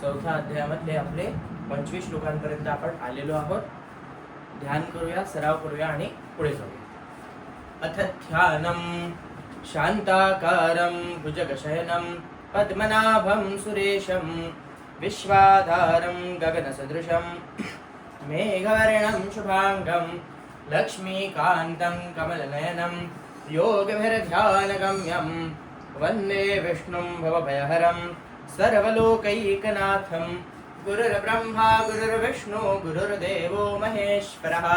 चौथ्या अध्यायामधले आपले 25 श्लोकांपर्यंत आपण आलेलो आहोत. ध्यान करूया, सराव करूया आणि पुढे जाऊया. अथ ध्यानम शांताकारं भुजगशयनं पद्मनाभं सुरेशं विश्वाधारं गगनसदृशं मेघवर्णं शुभांगं लक्ष्मीकान्तं कमलनयनं योगभिर्ध्यानगम्यं वन्दे विष्णुं भवभयहरं सर्वलोकैकनाथं. गुरुर्ब्रह्मा गुरुर्विष्णु गुरुर्देवो महेश्वरः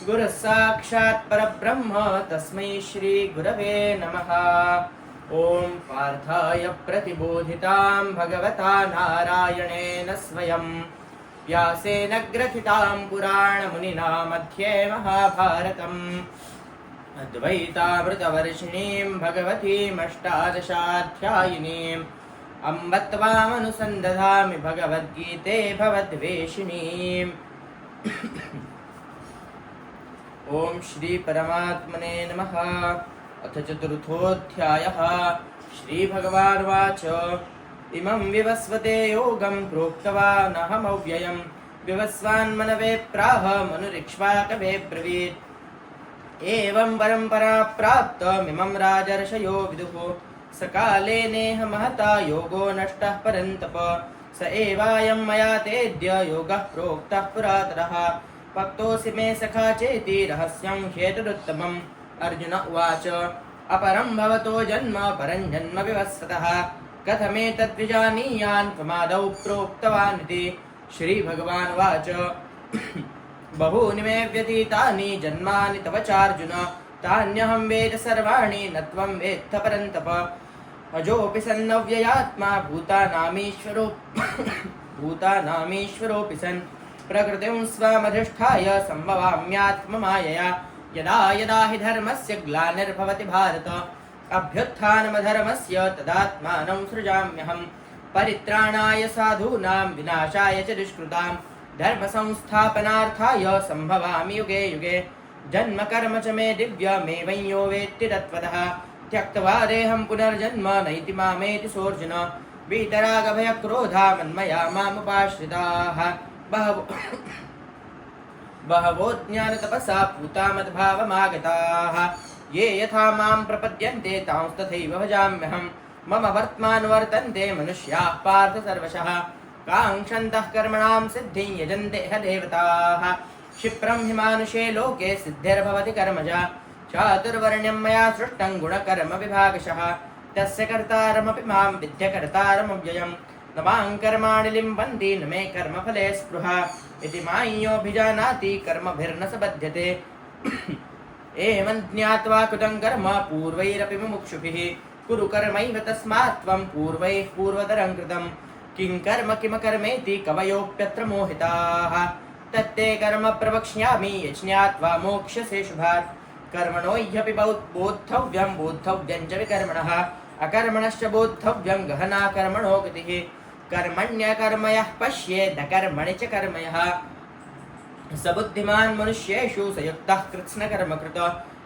गुरुः साक्षात् परब्रह्म तस्मै श्री गुरवे नमः. ओम पार्थाय प्रतिबोधितां भगवता नारायणेन स्वयं व्यासेन ग्रथितां पुराणमुनिना मध्ये महाभारतम् अद्वैतामृतवर्षिणीं भगवतीम् अष्टादशाध्यायिनीम् अम्ब त्वामनुसन्दधामि भगवद्गीते भवद्वेषिणीम्. ओम श्री परमात्मने नमः. अथ चतुर्थोऽध्यायः. श्री भगवानुवाच इमं विवस्वते योगं प्रोक्तवानहमव्ययं विवस्वान्मनवे प्राह मनुरिक्ष्वाकवे ब्रवीत्. एवं परम्परा प्राप्तमिमं राजर्षयो विदुः सकाले नेह महता योगो नष्टः परन्तप. स एवायं मया तेद्य योगः प्रोक्तः पुरातरः भक्तोऽसि मे सखा चेति रहस्यं ह्येतदुत्तमम्. अर्जुन उवाच अपरं भवतो जन्म परं जन्म विवस्वतः कथमेतद्विजानीयान् त्वमादौ प्रोक्तवानिति. श्रीभगवानुवाच बहूनि मे व्यतीतानि जन्मानि तव चार्जुन तान्यहं वेद सर्वाणि न त्वं वेत्थ परन्तप. अजोऽपि सन्नव्ययात्मा भूतानामीश्वरोऽपि सन् प्रकृतिं स्वामधिष्ठाय सम्भवाम्यात्ममायया. यदा यदा हि धर्मस्य ग्लानिर्भवति भारत अभ्युत्थानमधर्मस्य तदात्मानं सृजाम्यहं. परित्राणाय साधूनां विनाशाय च दुष्कृतां धर्मसंस्थापनार्थाय सम्भवामि युगे युगे. जन्म कर्म च मे दिव्यमेवं यो वेत्ति तत्त्वतः त्यक्त्वा देहं पुनर्जन्म नैति मामेति सोऽर्जुन. वीतरागभयक्रोधा मन्मया मामुपाश्रिताः बहवो ज्ञानतपसा पूता मद्भावमागताः. ये यथा मां प्रपद्यन्ते तांस्तथैव भजाम्यहं. मम वर्त्मानुवर्तन्ते मनुष्याः पार्थ सर्वशः काङ्क्षन्तः कर्मणां सिद्धिं यजन्ते ह देवताः. क्षिप्रं हि मानुषे लोके सिद्धिर्भवति कर्मजा चातुर्वर्ण्यं मया सृष्टं गुणकर्म विभागशः. तस्य कर्तारमपि मां विद्य कर्तारमव्ययं न मां कर्माणि लिम्पन्ति न मे कर्मफले स्पृहा. इति माय्योऽभिजानाति कर्मभिर्न स बध्यते. एवं ज्ञात्वा कृतं कर्म पूर्वैरपि मुमुक्षुभिः कुरु कर्मैव तस्मात् त्वं पूर्वैः पूर्वतरं कृतं. किं कर्म किमकर्मेति कवयोऽप्यत्र मोहिताः. तत्ते कर्म प्रवक्ष्यामि यज्ञात्वा मोक्ष्यसे शुभात्. कर्मणो ह्यपि बोद्धव्यं बोद्धव्यं च विकर्मणः अकर्मणश्च बोद्धव्यं गहना कर्मणो गतिः. कर्मण्यकर्मयः पश्येद् कर्मणि च कर्मयः. स बुद्धिमान् मनुष्येषु स युक्तः कृत्स्नकर्मकृत.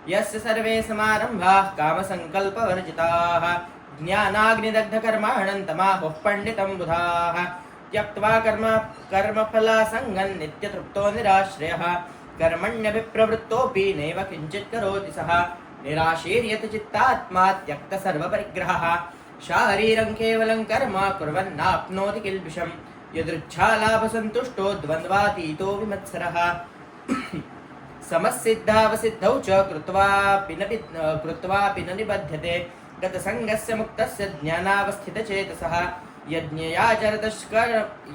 यस्य सर्वे समारम्भाः कामसङ्कल्पवर्जिताः ज्ञानाग्निदग्धकर्माणं तमाहुः पण्डितं बुधाः. त्यक्त्वा कर्मफलासङ्गं नित्यतृप्तो निराश्रयः कर्मण्यभिप्रवृत्तोऽपि नैव किञ्चित् करोति सः. निराशीर्यत चित्तात्मा त्यक्तसर्वपरिग्रहः शारीरं केवलं कर्म कुर्वन्नाप्नोति किल्बिषम्. यदृच्छालाभसन्तुष्टो द्वन्द्वातीतो विमत्सरः. समसिद्धावसिद्धौ च कृत्वापि न निबध्यते. गतसङ्गस्य मुक्तस्य ज्ञानावस्थितचेतसः.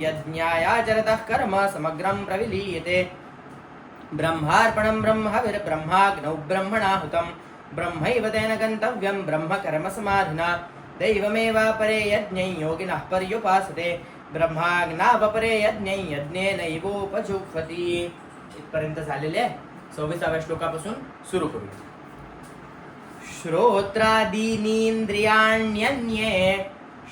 यज्ञायाचरतः कर्म समग्रं प्रविलीयते. ब्रह्मार्पणं ब्रह्मविर्ब्रह्माग्नौ ब्रह्मणाहुतं ब्रह्मैव तेन गन्तव्यं ब्रह्मकर्मसमाधिना. दैवमेवापरे यज्ञै योगिनः पर्युपासते ब्रह्माग्नावपरे यज्ञै यज्ञेनैवोपजुह्वति. इथपर्यंत झालेले 26व्या श्लोकापासून सुरू करूया. श्रोत्रादीनीन्द्रियाण्यन्ये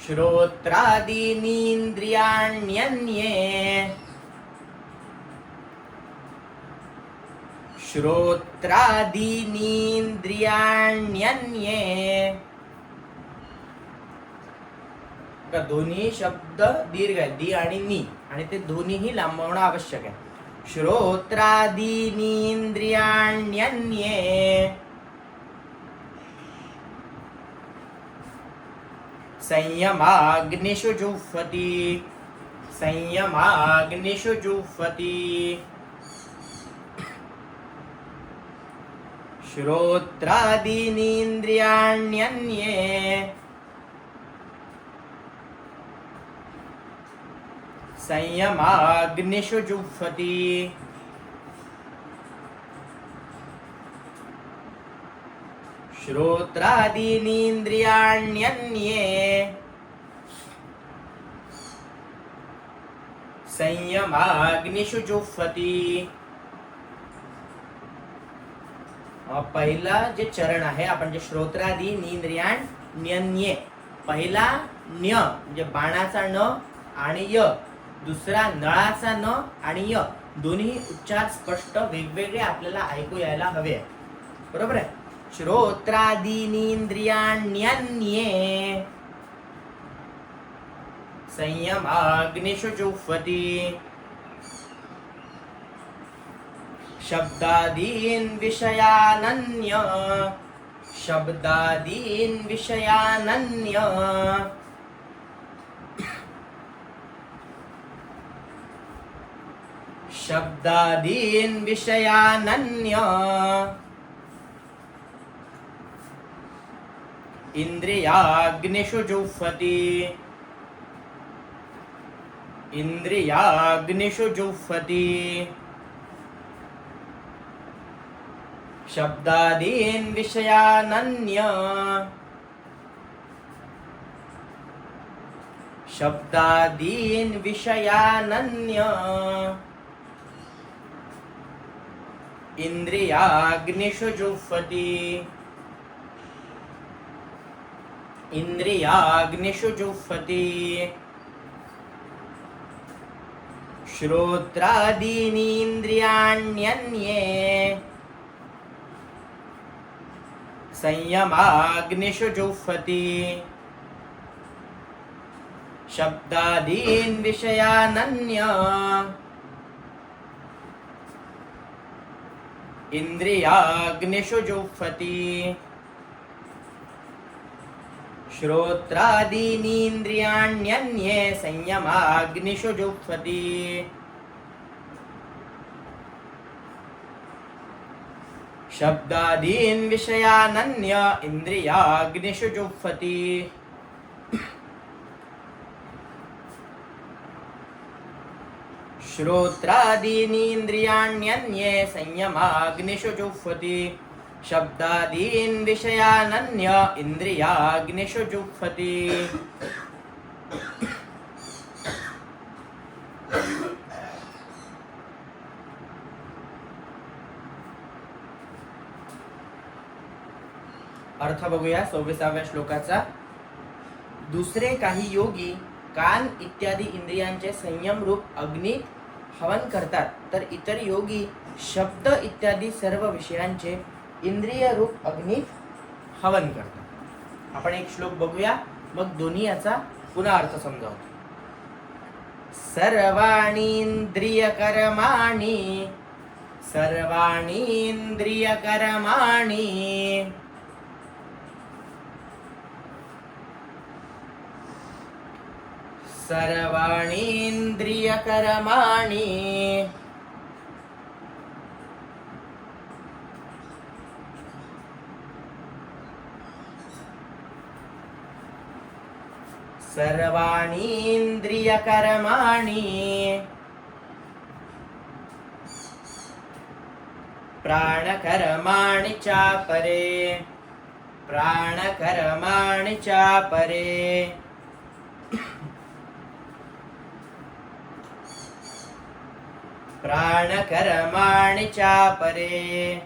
श्रोत्रादीनीन्द्रियाण्यन्ये का दोन्ही शब्द दीर्घ आहेत, दी आणि नी, आणि ते दोन्हीही लांबवणं आवश्यक आहे. श्रोत्रादीनींद्रियाण्यन्ये संयमाग्निषु जुह्वति. संयमाग्निषु जुह्वति. श्रोत्रादीनींद्रियाण्यन्ये संयमाग्निषु जुह्वति. श्रोत्रादीनींद्रियाण्यन्ये संयमाग्निषु जुह्वति. पहिला जे चरण आहे, आपण जे श्रोत्रादी नींद्रियाण्यन्ये, पहिला न्य म्हणजे बाणाचा न आणि य, दुसरा नळाचा न आणि य, दोन्ही उच्चार स्पष्ट वेगवेगळे आपल्याला ऐकू यायला हवे. बरोबर आहे. श्रोत्रादीनींद्रियाण्यन्ये संयमाग्निषु जुह्वति. शब्दादीन विषयानन्य. शब्दादीन विषयानन्य. शब्दादीन विषयानन्य. इंद्रियाग्निषु जुह्वति. इंद्रियाग्निषु जुह्वति. शब्दादीन विषयानन्य. शब्दादीन विषयानन्य. इंद्रियाग्निषु जुह्वति. इंद्रियाग्निषु जुह्वति. श्रोत्रादीनींद्रियाण्यन्ये संयमाग्निषु जुह्वति. शब्दादीन विषयानन्य. इंद्रियाग्निषु जुह्वति. श्रोत्रादीनींद्रियाण्यन्ये संयमाग्निषु जुह्वति. शब्दादीन विषयानन्य इंद्रियाग्निषु जुह्वति. श्रोत्रादीनींद्रियाण्यन्ये संयमाग्निषु जुह्वति. शब्दादीन विषयानन्य इंद्रियाग्निषु जुह्वति. अर्थ बघूया 26व्या श्लोकाचा. दुसरे काही योगी कान इत्यादी इंद्रियांचे संयम रूप अग्नीत हवन करतात, तर इतर योगी शब्द इत्यादी सर्व विषयांचे इंद्रिय रूप अग्नीत हवन करतात. आपण एक श्लोक बघूया, मग दोन्ही याचा पुन्हा अर्थ समजावतो. सर्वाणि इंद्रिय कर्माणि. सर्वाणि इंद्रिय कर्माणि. सर्वाणि इंद्रिय कर्माणि. सर्वाणि इंद्रिय कर्माणि. प्राणकर्माणि चापरे. प्राणकर्माणि चापरे. प्राणकर्माणि चापरे.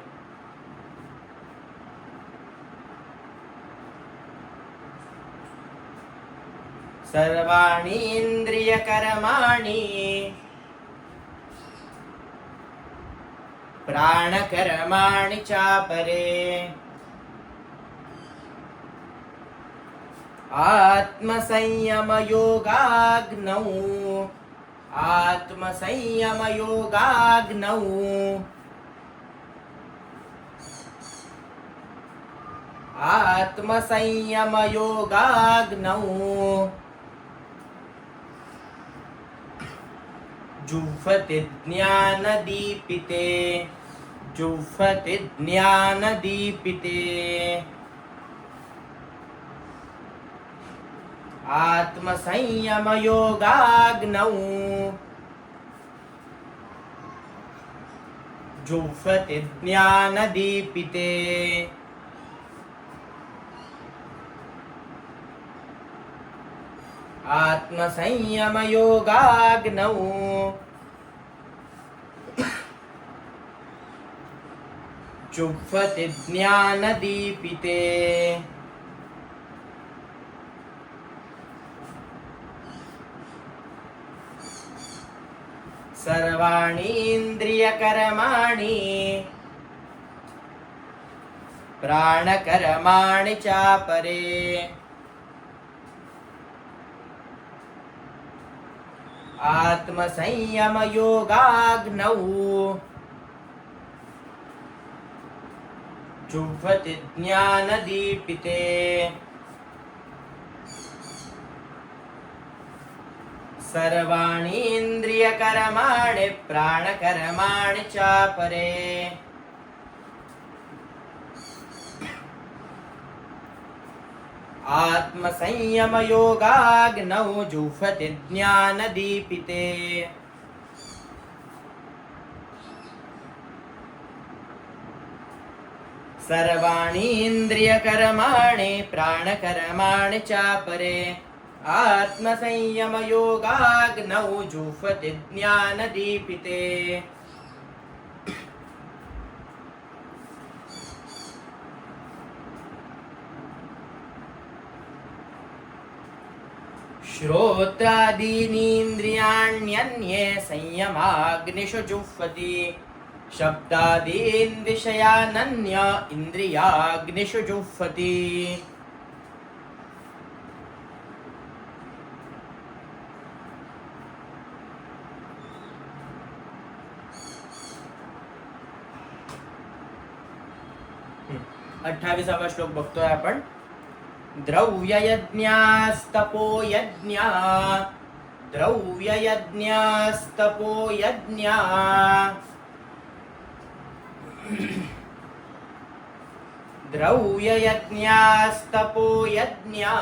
सर्वाणि इंद्रियकर्माणि. प्राणकर्माणि चापरे. आत्मसंयमयोगाग्नौ आत्मसंयमयोगाग्नौ आत्मसंयमयोगाग्नौ जुह्वति ज्ञानदीपिते जुह्वति ज्ञानदीपिते आत्मसंयमयोगाग्नौ जुह्वति ज्ञानदीपिते आत्मसंयमयोगाग्नौ जुह्वति ज्ञानदीपिते सर्वाणि इन्द्रियकर्माणि प्राणकर्माणि चापरे आत्मसंयमयोगाग्नौ जुह्वति ज्ञानदीपिते सर्वाणि इन्द्रियकर्माणि प्राणकर्माणि चापरे आत्मसंयमयोगाग्नौ जुह्वति ज्ञानदीपिते सर्वाणि इन्द्रियकर्माणि प्राणकर्माणि चापरे आत्मसंयमयोगाग्नौ जुह्वति ज्ञानदीपिते श्रोत्रादीनीन्द्रियाण्यन्ये संयमाग्निषु जुह्वति शब्दादीन् विषयानन्य इन्द्रियाग्निषु जुह्वति अठ्ठावीसावा श्लोक बघतोय आपण द्रव्ययज्ञास्तपोयज्ञा द्रव्ययज्ञास्तपोयज्ञा द्रव्ययज्ञास्तपोयज्ञा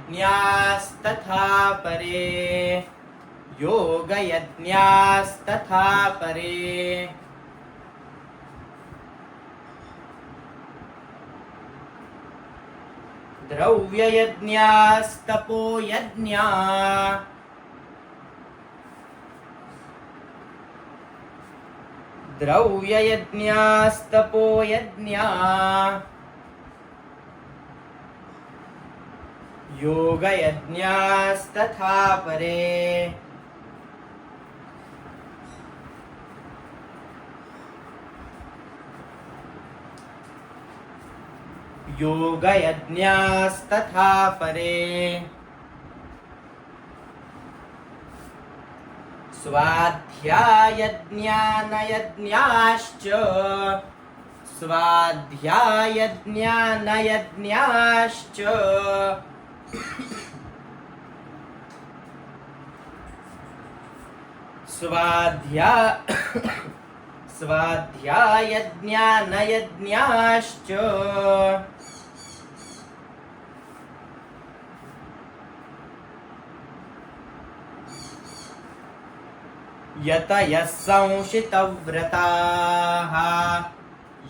योगयज्ञास्तथा परे योगयज्ञास्तथा परे द्रव्ययज्ञास्तपोयज्ञा द्रव्ययज्ञास्तपोयज्ञा योगयज्ञास्तथा परे योगयज्ञास्तथा परे स्वाध्यायज्ञानयज्ञाश्च स्वाध्यायज्ञानयज्ञाश्च स्वाध्यायज्ञानयज्ञाश्च यतयः संशितव्रताः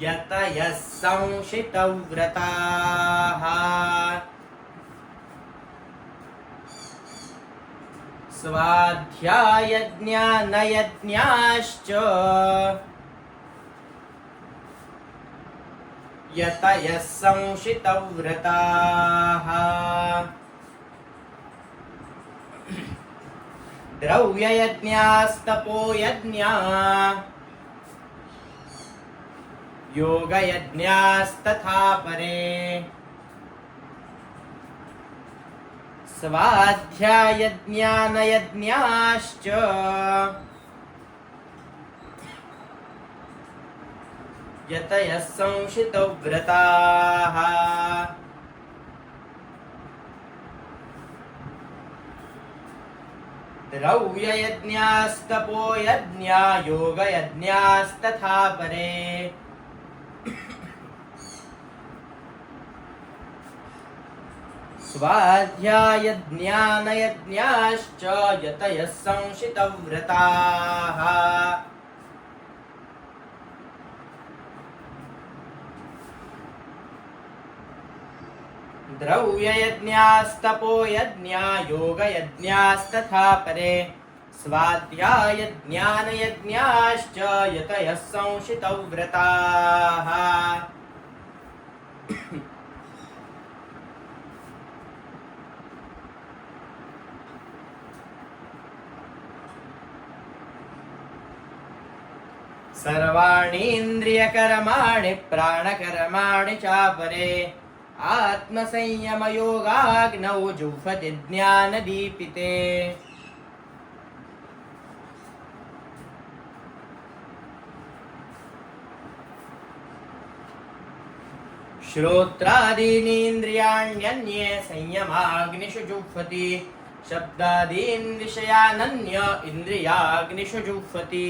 यतयः संशितव्रताः स्वाध्यायज्ञानयज्ञाश्च यतयः संशितव्रताः द्रव्ययज्ञास्तपोयज्ञा योगयज्ञास्तथा परे स्वाध्यायज्ञानयज्ञाश्च यतयः संशितव्रताः द्रव्ययज्ञास्तपोयज्ञा योगयज्ञास्तथा परे स्वाध्यायज्ञानयज्ञाश्च यतयः संशितव्रताः द्रव्ययज्ञास्तपोयज्ञा योगयज्ञास्तथा परे स्वाध्यायज्ञानयज्ञाश्च यतयः संशितव्रताः सर्वाणि इन्द्रियकर्माणि प्राणकर्माणि चापरे आत्मसंयमयोगाग्नौ जुह्वति ज्ञानदीपिते श्रोत्रादीनीन्द्रियाण्यन्ये संयमाग्निषु जुह्वति शब्दादीन् विषयानन्य इन्द्रियाग्निषु जुह्वति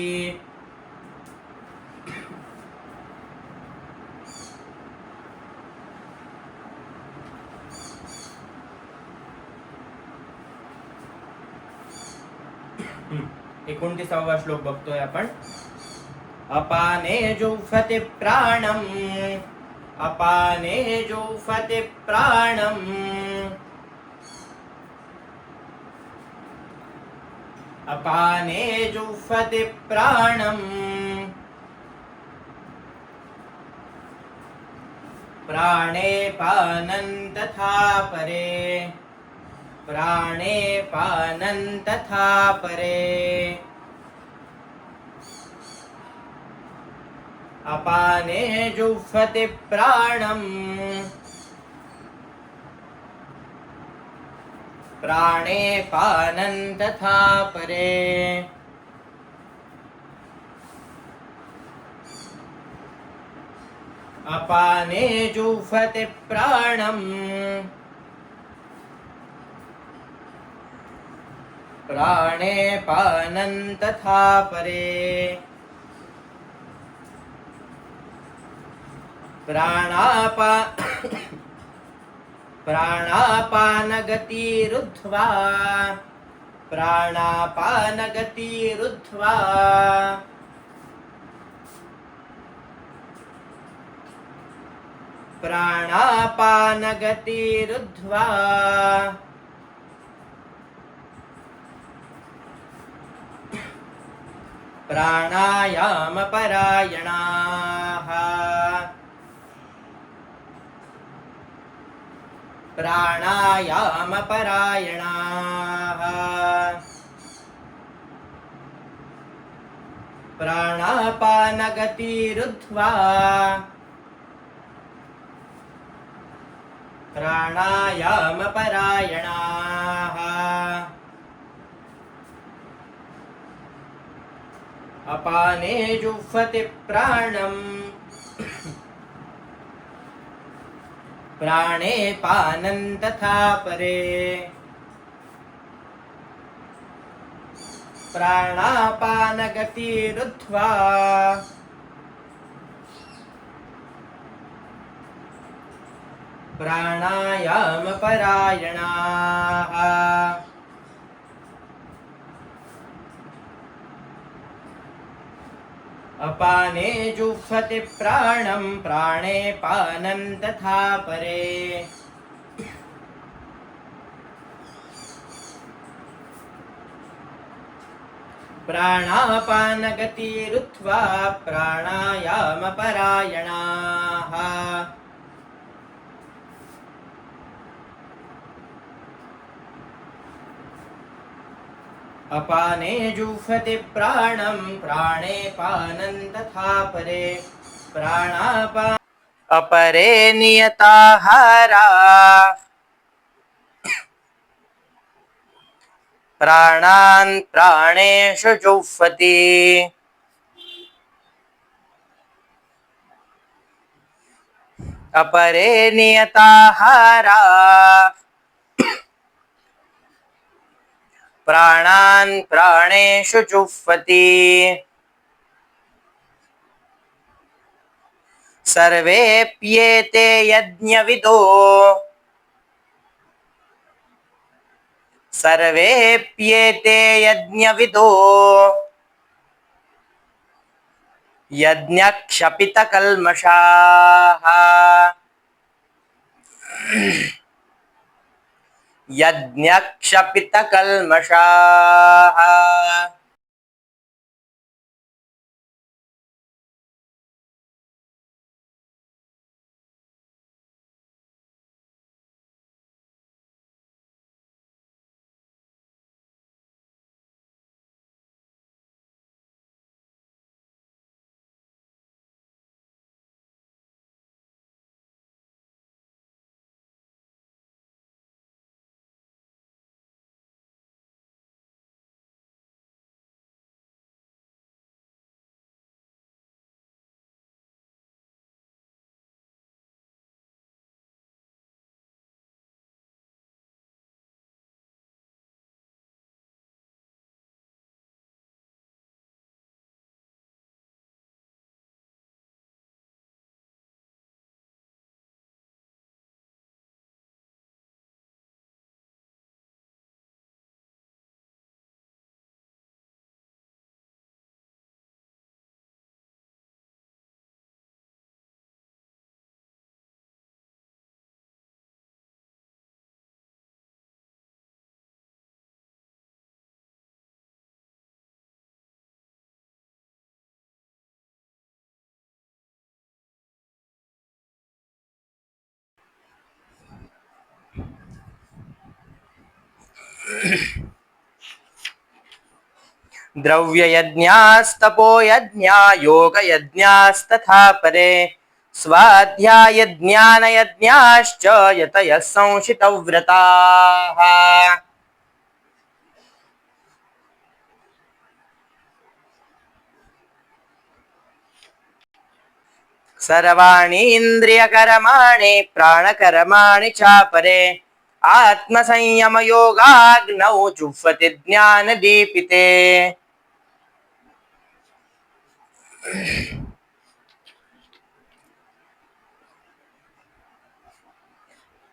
एकोणतीसावा श्लोक बघतोय आपण अपाने जुह्वति प्राणम अपाने जुह्वति प्राणम अपाने जुह्वति प्राणम प्राणे पानं तथा परे प्राणे पानं तथा परे अपाने जुह्वति प्राणम प्राणे पानं तथा परे अपाने जुह्वति प्राणम प्राणे पानं तथा परे प्राणापानगतिरुद्ध्वा प्राणापानगतिरुद्ध्वा प्राणापानगतिरुद्ध्वा प्राणायामपरायणाः प्राणायामपरायणाः प्राणापानगतिरुद्ध्वा प्राणायामपरायणाः अपाने जुह्वति प्राणम् प्राणे पानं तथा परे प्राणापानगतिरुद्ध्वा प्राणायामपरायणाः अपाने जुह्वति प्राणं प्राणे पानं तथा परे प्राणापानगतिरुद्ध्वा प्राणायामपरायणाः अपाने जुह्वति प्राणं प्राणे पानं तथा परे प्राणापान अपरे नियताहारा प्राणान् प्राणेषु जुह्वति अपरे नियताहारा प्राणान् प्राणेषु जुह्वति सर्वेऽप्येते यज्ञविदो सर्वेऽप्येते यज्ञविदो यज्ञक्षपितकल्मषाः यज्ञक्षपितकल्मषाः द्रव्ययज्ञास्तपोयज्ञा योगयज्ञास्तथा परे स्वाध्यायज्ञानयज्ञाश्च यतयः संशितव्रताः सर्वाणि इन्द्रियकर्माणि प्राणकर्माणि चापरे आत्मसंयमयोगाग्नौ जुह्वति ज्ञानदीपिते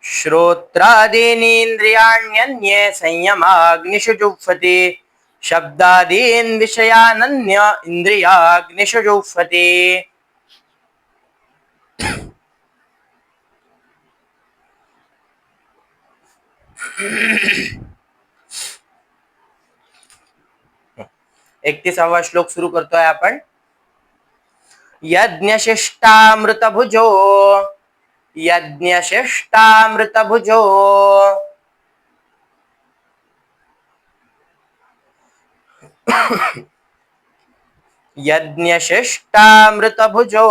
श्रोत्रादीनीन्द्रियाण्यन्ये संयमाग्निषु जुह्वति शब्दादीन् विषयानन्य इन्द्रियाग्निषु जुह्वति एकतीसावा श्लोक सुरू करतोय आपण यज्ञशिष्टामृतभुजो यज्ञशिष्टामृतभुजो यज्ञशिष्टामृतभुजो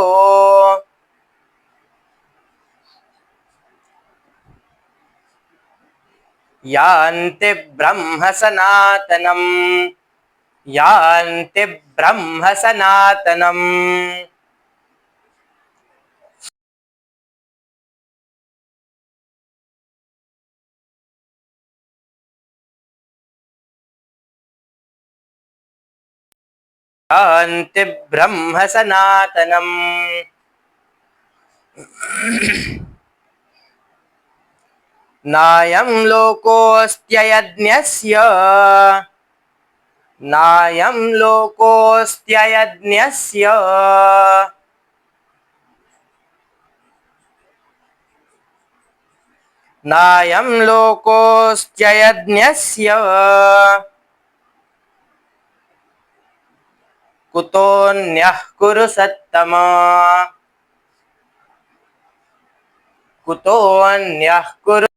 यान्ति ब्रह्म सनातनम् यान्ति ब्रह्म सनातनम् यान्ति ब्रह्म सनातनम् नायं लोकोऽस्त्ययज्ञस्य नायं लोकोऽस्त्ययज्ञस्य नायं लोकोऽस्त्ययज्ञस्य कुतोऽन्यः कुरु सत्तम कुतोऽन्यः कुरु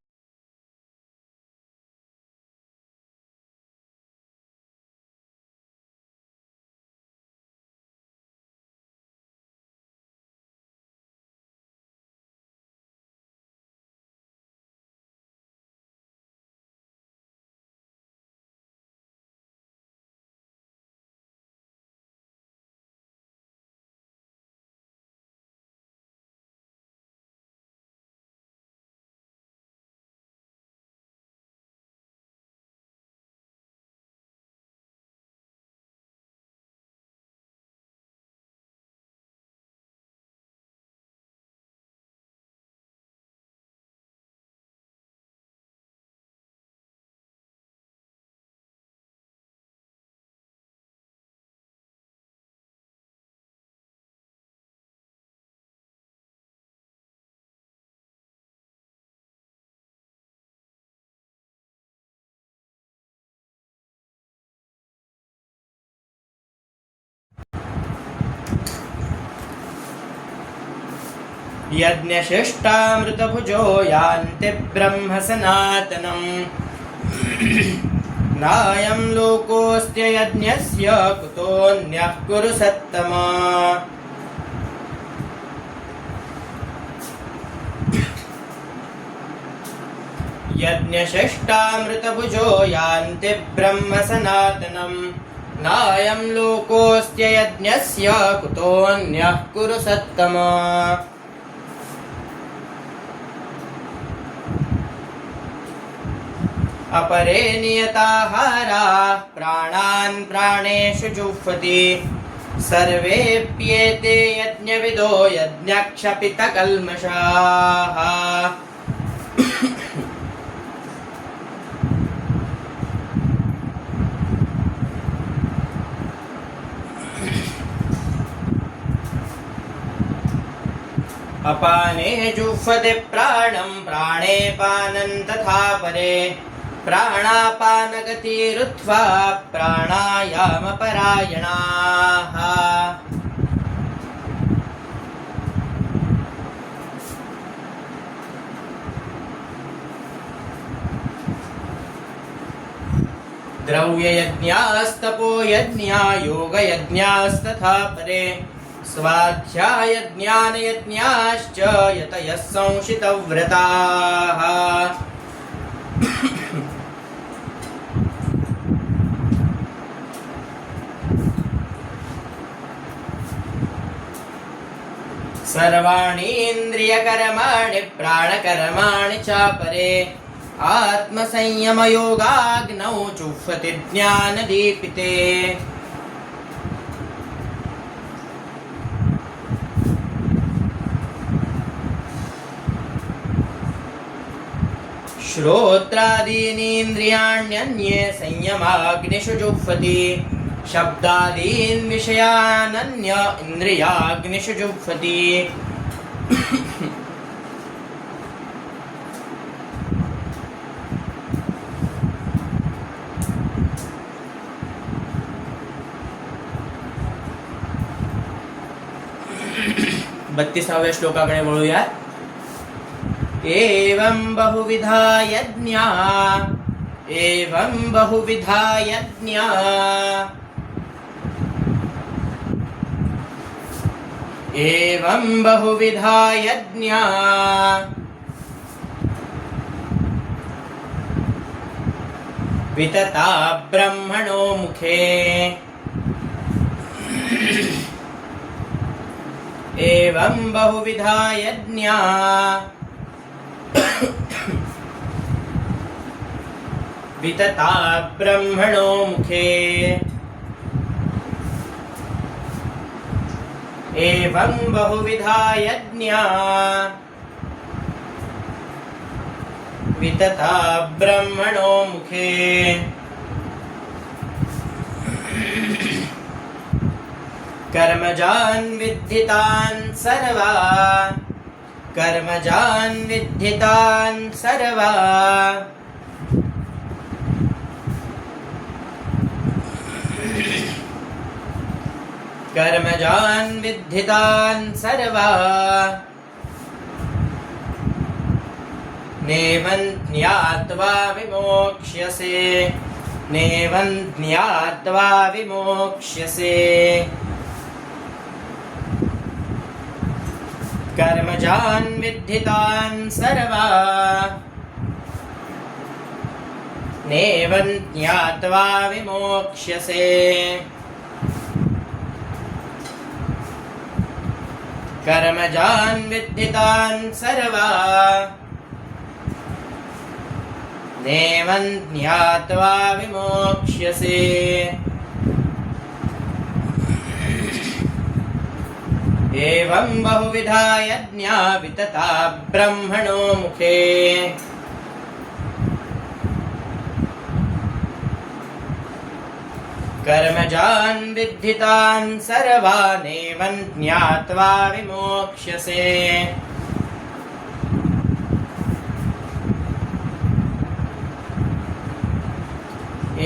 यज्ञशिष्टामृतभुजो यान्ति ब्रह्म सनातनम् नायं लोकोऽस्त्य यज्ञस्य कुतोऽन्यः कुरु सत्तमा। यज्ञशिष्टामृतभुजो यान्ति ब्रह्म सनातनम् नायं लोकोऽस्त्य यज्ञस्य कुतोऽन्यः कुरु सत्तमा। अपरे नियताहाराः प्राणान् प्राणेषु जुह्वति सर्वेऽप्येते यज्ञविदो यज्ञक्षपितकल्मषाः। अपाने जुह्वति प्राणं प्राणे पानं तथा परे प्राणापानगतिरुत्वा प्राणायामपरायणाः। द्रव्ययज्ञास्तपो यज्ञा योगयज्ञास्तथा परे स्वाध्यायज्ञानयज्ञाश्च यतयः संशितव्रताः। सर्वाणि इन्द्रियकर्माणि प्राणकर्माणि चापरे आत्मसंयमयोगाग्नौ जुह्वति ज्ञानदीपिते। श्रोत्रादीनीन्द्रियाण्यन्ये संयमाग्निषु जुह्वति शब्दादीन् विषयानन्य इन्द्रियाग्निषु जुह्वति। बत्तीसाव्या श्लोकाकडे वळूया। एवं बहुविधा यज्ञा एवं बहुविधा यज्ञा एवं बहुविधा यज्ञा वितता ब्रह्मणो मुखे। एवं बहुविधा यज्ञा वितता ब्रह्मणो मुखे। एवं बहुविधा यज्ञा वितता ब्रह्मणो मुखे। कर्मजान् विद्धितान् सर्वा कर्मजान् विद्धितान् सर्वा कर्मजान् विद्धितान् सर्वा नेवं ज्ञात्वा विमोक्ष्यसे नेवं ज्ञात्वा विमोक्ष्यसे। कर्मजान् विद्धितान् सर्वा नेवं ज्ञात्वा विमोक्ष्यसे। कर्मजान् विद्धितान् सर्वा नेवं ज्ञात्वा विमोक्ष्यसे। एवं बहुविधा यज्ञा वितता ब्रह्मणो मुखे। कर्मजान् विद्धितान् सर्वानेवं ज्ञात्वा विमोक्ष्यसे।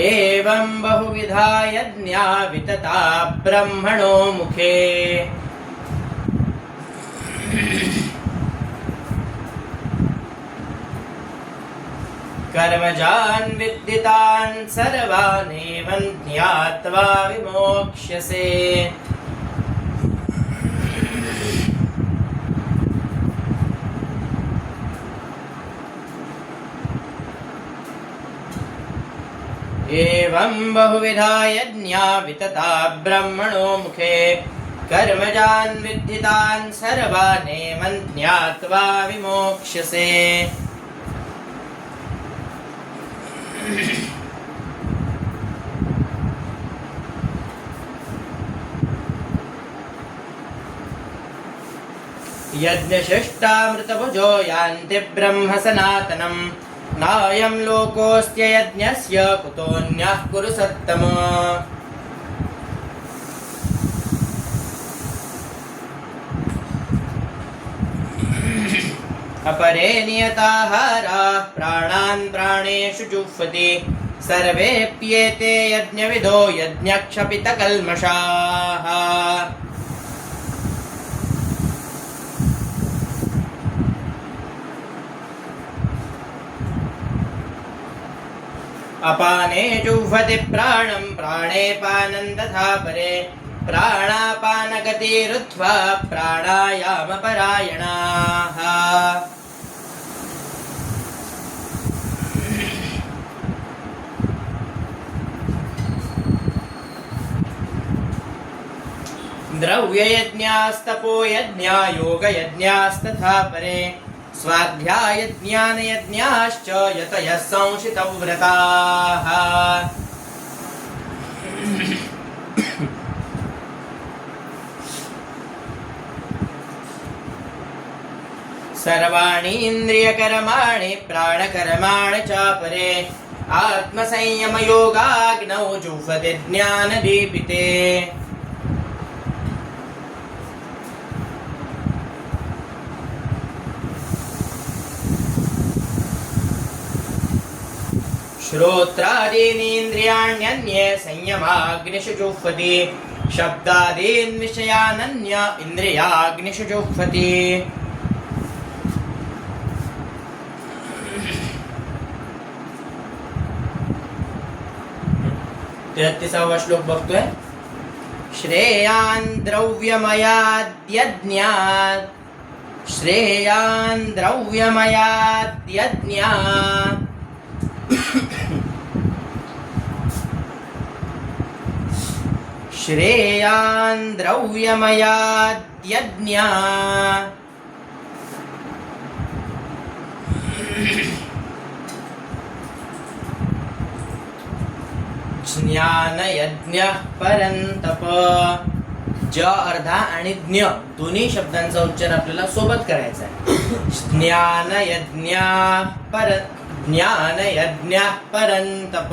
एवं बहुविधा यज्ञा वितता ब्रह्मणो मुखे। कर्मजान् विद्धितान् सर्वानेव ज्ञात्वा विमोक्ष्यसे। एवं बहुविधा यज्ञा वितता ब्रह्मणो मुखे कर्मजान् विद्धितान् सर्वानेव ज्ञात्वा विमोक्ष्यसे। यज्ञशिष्टामृतभुजो यान्ति ब्रह्म सनातनम् नायं लोकोऽस्त्य यज्ञस्य कुतोऽन्यः कुरु सत्तम। अपरे नियताहाराः प्राणान् प्राणेषु जुह्वति सर्वेऽप्येते यज्ञविदो यज्ञक्षपितकल्मषाः। अपाने जुह्वति प्राणं प्राणे पानं तथा परे प्राणापानगतिरुत्वा प्राणायामपरायणाः। द्रव्ययज्ञास्तपोयज्ञा योगयज्ञास्तथा परे स्वाध्यायज्ञानयज्ञाश्च यतयः संशितव्रताः। सर्वाणि इन्द्रियकर्माणि प्राणकर्माणि च परे आत्मसंयमयोगाग्नौ जुह्वति ज्ञानदीपिते। श्रोत्रादीनीन्द्रियाण्यन्ये संयमाग्निषु जुह्वति शब्दादीन् विषयानन्य इन्द्रियाग्निषु जुह्वति। 33वा श्लोक बघतोय. श्रेयान् द्रव्यमयाद्यज्ञात् श्रेयान् द्रव्यमयाद्यज्ञात् श्रेयान् द्रव्यमयाद्यज्ञात् ज्ञानयज्ञः परंतप. ज अर्धा आणि ज्ञ दोन्ही शब्दांचा उच्चार आपल्याला सोबत करायचा आहे. ज्ञानयज्ञः परंतप.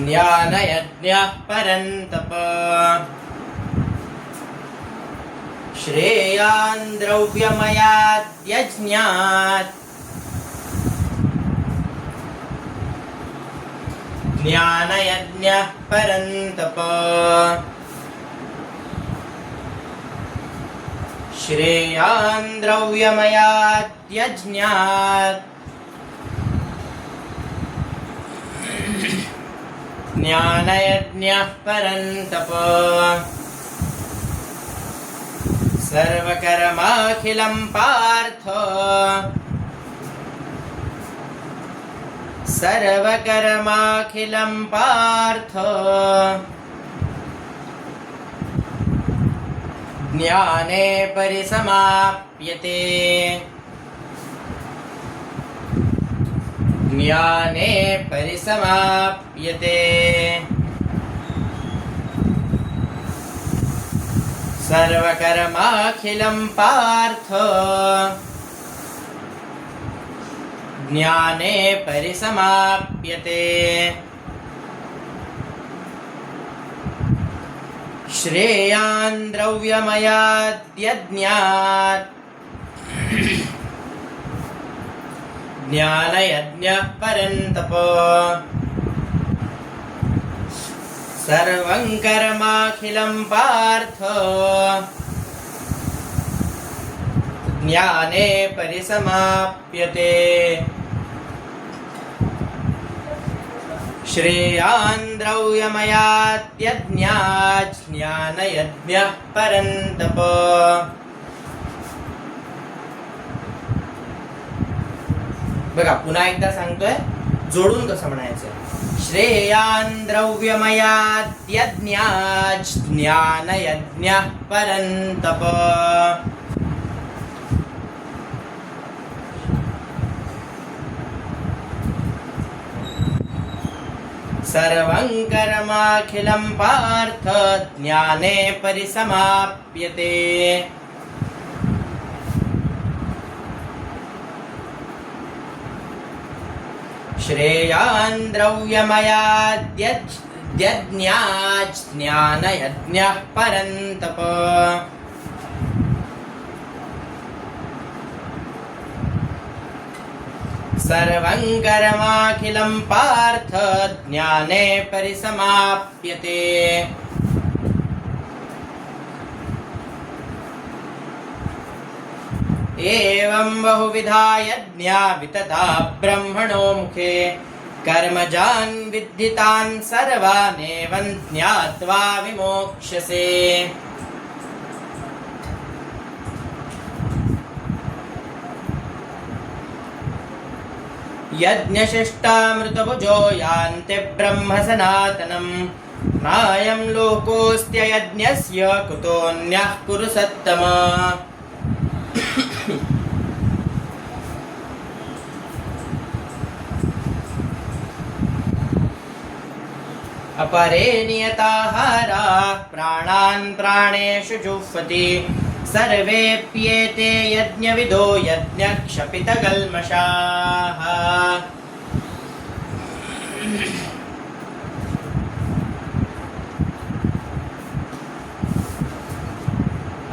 ज्ञानयज्ञः परंतप. श्रेयान् द्रव्यमयाद्यज्ञात् ज्ञानयज्ञः परंतप. श्रेयान् द्रव्यमयाद्यज्ञात् ज्ञानयज्ञः परंतप. सर्वकर्माखिलं पार्थ सर्वकर्माखिलं पार्थ ज्ञाने परिसमाप्यते. ज्ञाने परिसमाप्यते. सर्वकर्माखिलं पार्थ ज्ञाने परिसमाप्यते. श्रेयान् द्रव्यमयाद्यज्ञात् ज्ञानयज्ञः परंतप. सर्वं कर्माखिलं पार्थ ज्ञाने परिसमाप्यते श्रेयान् द्रव्यमयात्यज्ञात् ज्ञानयज्ञः परन्तप बघा पुन्हा एकदा सांगतोय जोडून कसं म्हणायचं श्रेयान् द्रव्यमयात्यज्ञात् ज्ञानयज्ञः परन्तप सर्वं कर्माखिलं पार्थ ज्ञाने परिसमाप्यते श्रेयान् द्रव्यमयाद्यज्ञात् ज्ञानयज्ञः परन्तप सर्वं कर्माखिलं पार्थ ज्ञाने परिसमाप्यते एवं बहुविधा यज्ञा वितता ब्रह्मणो मुखे कर्मजान् विद्धितान् सर्वानेवं ज्ञात्वा विमोक्ष्यसे यज्ञशिष्टामृतभुजो यान्ति ब्रह्म सनातनम् नायं लोकोऽस्त्ययज्ञस्य कुतोऽन्यः कुरु सत्तम अपरे नियताहारा प्राणान् प्राणेषु जुह्वति सर्वेऽप्येते यज्ञविदो यज्ञक्षपितकल्मषाः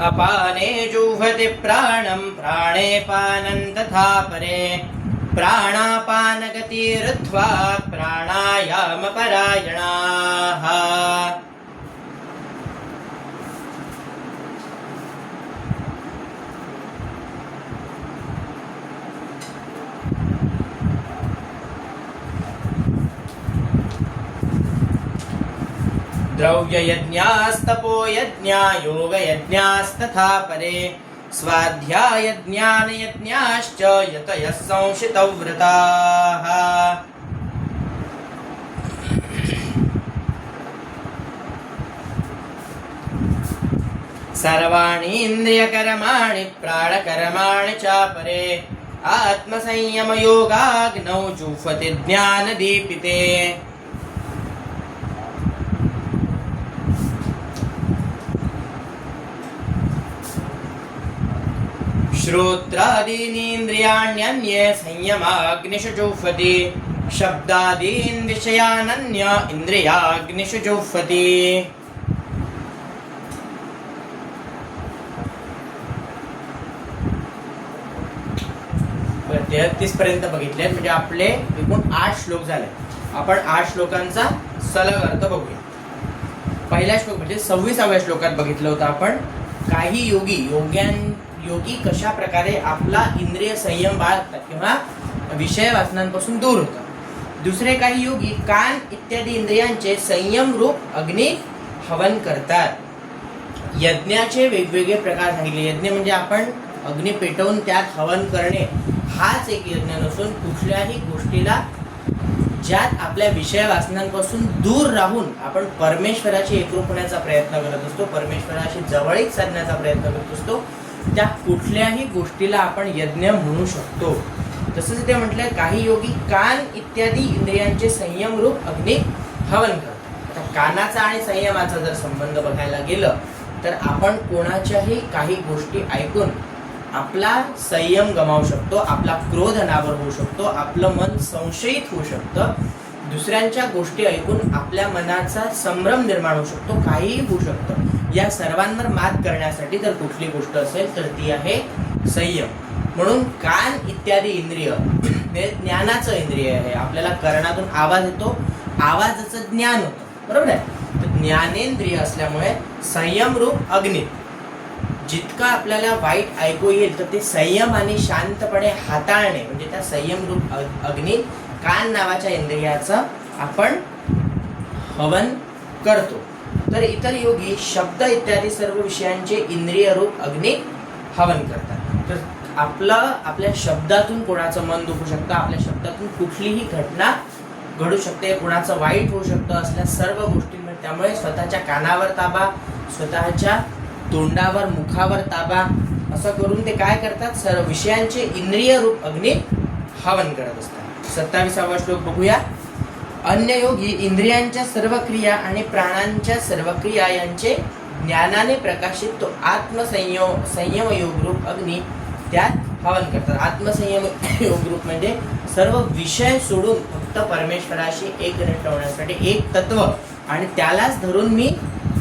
अपाने जुह्वति प्राणं प्राणे पानं तथा परे प्राणापानगतिरुद्ध्वा प्राणायामपरायणाः द्रव्ययज्ञास्तपोयज्ञा योगयज्ञास्तथा परे स्वाध्यायज्ञानयज्ञाश्च यतयः संशितव्रताः सर्वाणि इन्द्रियकर्माणि प्राणकर्माणि चापरे आत्मसंयमयोगाग्नौ जुह्वति ज्ञानदीपिते श्रोत्रादीनीन्द्रियाण्यन्ये संयमाग्निषु जुह्वति शब्दादीन् विषयानन्य इन्द्रियाग्निषु जुह्वति 33 पर्यंत बघितले म्हणजे आपले एकूण 8 श्लोक झाले. आपण 8 श्लोकांचा सलग अर्थ बघूया. पहिला श्लोक म्हणजे 26व्या श्लोकात बघितलं होतं आपण काही योगी कशा प्रकारे आपला इंद्रिय संयम बाळगतात किंवा विषय वासनांपासून दूर होतात. दुसरे काही योगी कान इत्यादी इंद्रियांचे संयम रूप अग्नी हवन करतात. यज्ञाचे वेगवेगळे प्रकार सांगितले. यज्ञ म्हणजे आपण अग्नी पेटवून त्यात हवन करणे हाच एक यज्ञ नसून कुठल्याही गोष्टीला ज्यात आपल्या विषय वासनांपासून दूर राहून आपण परमेश्वराची एकरूप होण्याचा प्रयत्न करत असतो, परमेश्वराशी जवळीक साधण्याचा प्रयत्न करत असतो, त्या कुठल्याही गोष्टीला आपण यज्ञ म्हणू शकतो. तसंच ते म्हटलंय काही योगी कान इत्यादी इंद्रियांचे संयम रूप अग्नी हवन करतात. आता कानाचा आणि संयमाचा जर संबंध बघायला गेलं तर आपण कोणाच्याही काही गोष्टी ऐकून आपला संयम गमावू शकतो, आपला क्रोध अनावर होऊ शकतो, आपलं मन संशयित होऊ शकतं, दुसऱ्यांच्या गोष्टी ऐकून आपल्या मनाचा संभ्रम निर्माण होऊ शकतो, काहीही होऊ शकतं. या सर्वांवर मात करण्यासाठी जर कुठली गोष्ट असेल तर ती आहे संयम. म्हणून कान इत्यादी इंद्रिय हे ज्ञानाचं इंद्रिय आहे. आपल्याला कर्णातून आवाज येतो, आवाजाचं ज्ञान होतं, बरोबर आहे. तर ज्ञानेंद्रिय असल्यामुळे संयम रूप अग्नी, जितका आपल्याला वाईट ऐकू येईल तर ते संयम आणि शांतपणे हाताळणे म्हणजे त्या संयम रूप अग्नी कान नावाच्या इंद्रियाचं आपण हवन करतो. तर इतर योगी शब्द इत्यादी सर्व विषयांचे इंद्रिय रूप अग्नी हवन करतात. तर आपल्या शब्दातून कोणाचं मन दुखू शकतं, आपल्या शब्दातून कुठलीही घटना घडू शकते, कोणाचं वाईट होऊ शकतं, असल्या सर्व गोष्टींमध्ये त्यामुळे स्वतःच्या कानावर ताबा, स्वतःच्या तोंडावर मुखावर ताबा असं करून ते काय करतात, सर्व विषयांचे इंद्रिय रूप अग्नी हवन करत असतात. 27वा श्लोक बघूया. अन्य योगी इंद्रियांच्या सर्व क्रिया आणि प्राणांच्या सर्व क्रिया यांचे ज्ञानाने प्रकाशित तो संयम योग रूप अग्नी त्यात हवन करतात. आत्मसंयम योग रूप म्हणजे सर्व विषय सोडून फक्त परमेश्वराशी एकनिष्ठ होण्यासाठी एक तत्व आणि त्यालाच धरून मी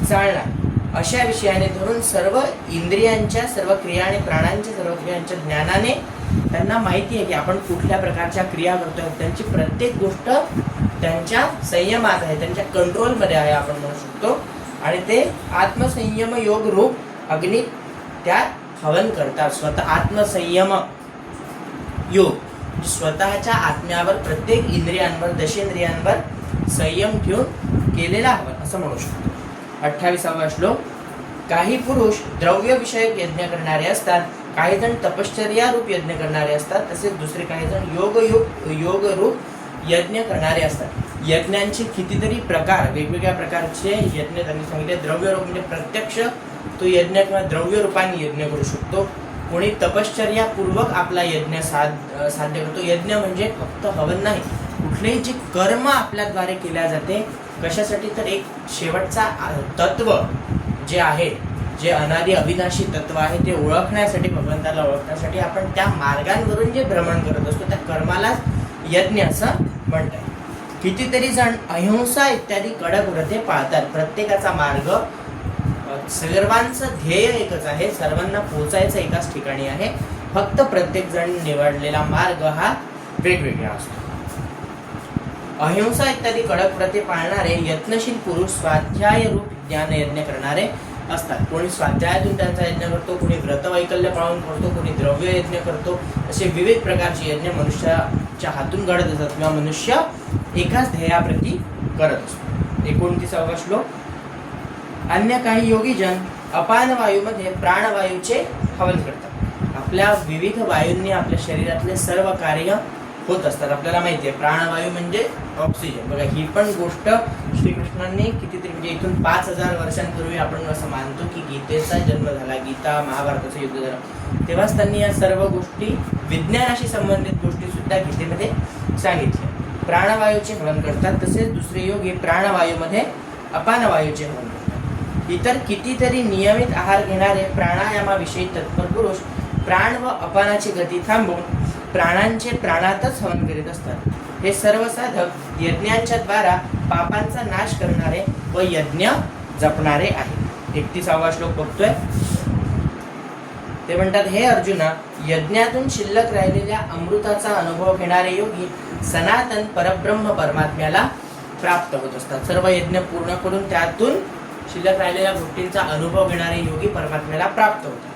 चालणार अशा विषयाने धरून सर्व इंद्रियांच्या सर्व क्रिया आणि प्राणांच्या सर्व क्रियांच्या ज्ञानाने त्यांना माहिती आहे की आपण कुठल्या प्रकारच्या क्रिया करतोय, त्यांची प्रत्येक गोष्ट त्यांच्या संयमात आहे, त्यांच्या कंट्रोलमध्ये आहे आपण म्हणू शकतो. आणि ते आत्मसंयम योग रूप अग्नी त्यात हवन करतात. स्वतः आत्मसंयम योग स्वतःच्या आत्म्यावर प्रत्येक इंद्रियांवर दशेंद्रियांवर संयम ठेवून केलेला हवन असं म्हणू शकतो. 28वा श्लोक. काही पुरुष द्रव्य विषयक यज्ञ करणारे असतात, काही जण तपश्चर्या रूप यज्ञ करणारे असतात, तसेच दुसरे काही जण योग रूप यज्ञ करणारे असतात. यज्ञांचे कितीतरी प्रकार, वेगवेगळ्या प्रकारचे यज्ञ त्यांनी सांगितले. द्रव्य रूप म्हणजे प्रत्यक्ष तो यज्ञ किंवा द्रव्य रूपाने यज्ञ करू शकतो. कोणी तपश्चर्या पूर्वक आपला यज्ञ साध्य करतो. यज्ञ म्हणजे फक्त हवन नाही, कुठलेही जे कर्म आपल्याद्वारे केल्या जाते कशासाठी, तर एक शेवटचा तत्व जे आहे, जे अनादि अविनाशी तत्व आहे ते ओळखण्यासाठी, भगवंताला ओळखण्यासाठी आपण त्या मार्गांवरून जे भ्रमण करत असतो त्या कर्मालाच यज्ञ असं म्हणतात. कितीतरी जण अहिंसा इत्यादी कडक व्रते पाळतात. प्रत्येकाचा मार्ग, सर्वांचं ध्येय एकच आहे, सर्वांना पोहोचायचं एकाच ठिकाणी आहे, फक्त प्रत्येक जण निवडलेला मार्ग हा वेगवेगळा असतो. अहिंसा इत्यादी कडक व्रते पाळणारे यत्नशील पुरुष स्वाध्याय रूप ज्ञान यज्ञ करणारे असतात. कोणी स्वाध्यायातून त्यांचा यज्ञ करतो, कोणी व्रतवैकल्य पाळून करतो, कोणी द्रव्य यज्ञ करतो. असे विविध प्रकारचे यज्ञ मनुष्याच्या हातून घडत असतात किंवा मनुष्य एकाच ध्येयाप्रती करत असतो. 29वा श्लोक. अन्य काही योगीजन अपान वायूमध्ये प्राणवायूचे हवन करतात. आपल्या विविध वायूंनी आपल्या शरीरातले सर्व कार्य होत असतात. आपल्याला माहिती आहे प्राणवायू म्हणजे ऑक्सिजन. बघा ही पण गोष्ट श्रीकृष्णांनी कितीतरी म्हणजे इथून 5000 वर्षांपूर्वी आपण असं मानतो की गीतेचा जन्म झाला, गीता महाभारताचं युद्ध झालं, तेव्हाच त्यांनी या सर्व गोष्टी, विज्ञानाशी संबंधित गोष्टी सुद्धा गीतेमध्ये सांगितल्या. प्राणवायूचे हवन करतात. तसेच दुसरे योगी प्राणवायूमध्ये अपानवायूचे हवन करतात. इतर कितीतरी नियमित आहार घेणारे प्राणायामाविषयी तत्पर पुरुष प्राण व अपानाची गती थांबवून प्राणांचे प्राणातच हवन करीत असतात. हे सर्व साधक यज्ञांच्या द्वारा पापांचा नाश करणारे व यज्ञ जपणारे आहेत. 31वा श्लोक बघतोय. ते म्हणतात, हे अर्जुना, यज्ञातून शिल्लक राहिलेल्या अमृताचा अनुभव घेणारे योगी सनातन परब्रह्म परमात्म्याला प्राप्त होत असतात. सर्व यज्ञ पूर्ण करून त्यातून शिल्लक राहिलेल्या गोष्टींचा अनुभव घेणारे योगी परमात्म्याला प्राप्त होतात.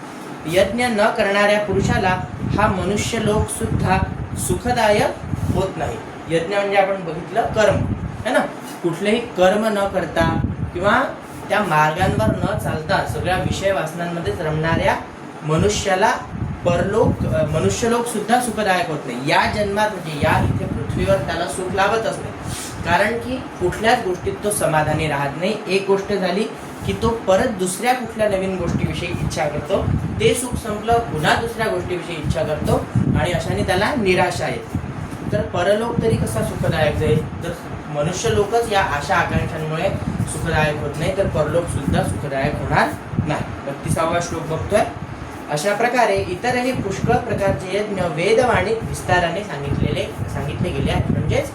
यज्ञ न करणाऱ्या पुरुषाला हा मनुष्य लोक सुद्धा सुखदायक होत नाही. यज्ञ म्हणजे आपण बघितलं कर्म है ना, कुठलेही कर्म न करता किंवा त्या मार्गांवर न चालता सगळ्या विषय वासनांमध्येच रमणाऱ्या मनुष्याला मनुष्यलोक सुद्धा सुखदायक होत नाही. या जन्मात म्हणजे या इथे पृथ्वीवर त्याला सुख लाभतच नाही, कारण की कुठल्याच गोष्टीत तो समाधानी राहत नाही. एक गोष्ट झाली की तो परत दुसऱ्या कुठल्या नवीन गोष्टीविषयी इच्छा करतो, ते सुख संपलं पुन्हा दुसऱ्या गोष्टीविषयी इच्छा करतो आणि अशाने त्याला निराशा येते. तर परलोक तरी कसा सुखदायक जाईल, तर मनुष्य लोकच या आशा आकांक्षांमुळे सुखदायक होत नाही, तर परलोक सुद्धा सुखदायक होणार नाही. 32वा श्लोक बघतोय. अशा प्रकारे इतरही पुष्कळ प्रकारचे यज्ञ वेदवाणीत विस्ताराने सांगितले गेले आहेत, म्हणजेच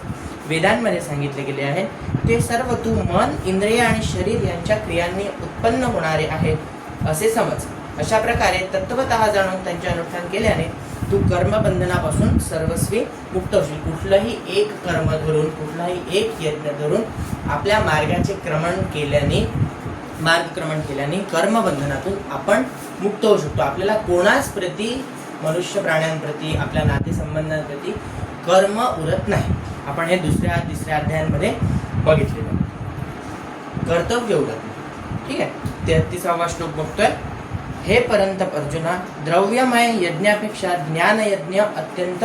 वेदांमध्ये सांगितले गेले आहेत. ते सर्व तू मन, इंद्रिय आणि शरीर यांच्या क्रियांनी उत्पन्न होणारे आहेत असे समज. अशा प्रकारे तत्वतः जाणून त्यांचे अनुष्ठान केल्याने तू कर्मबंधनापासून सर्वस्वी मुक्त होशील. कुठलंही एक कर्म धरून, कुठलाही एक यज्ञ धरून आपल्या मार्गक्रमण केल्याने कर्मबंधनातून आपण मुक्त होऊ शकतो. आपल्याला कोणाच प्रती, मनुष्य प्राण्यांप्रती, आपल्या नातेसंबंधांप्रती कर्म उरत नाही. आपण हे दुसऱ्या तिसऱ्या अध्यायांमध्ये बघितलेलं. कर्तव्य उरत नाही. ठीक आहे. 33वा श्लोक बघतोय. हे परंतप अर्जुना, द्रव्यमय यज्ञापेक्षा ज्ञानयज्ञ अत्यंत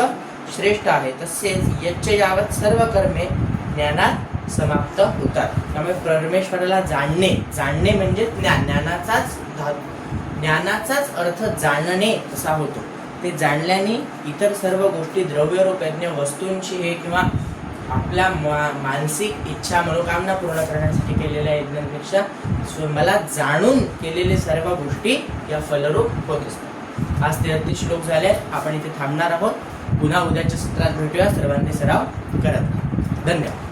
श्रेष्ठ आहे. तसेच यज्ञ यावत सर्व कर्मे ज्ञानात समाप्त होतात. त्यामुळे परमेश्वराला जाणणे म्हणजे ज्ञानाचाच अर्थ जाणणे असा होतो. ते जाणल्याने इतर सर्व गोष्टी द्रव्यरूप यज्ञ, वस्तूंची हे किंवा आपल्या मानसिक इच्छा मनोकामना पूर्ण करण्यासाठी केलेल्या यज्ञांपेक्षा मला जाणून केलेले सर्व गोष्टी या फलरूप होत असतात. आज 33 श्लोक झाले. आपण इथे थांबणार आहोत. पुन्हा उद्याच्या सत्रात भेटूया. सर्वांनी सराव करत. धन्यवाद.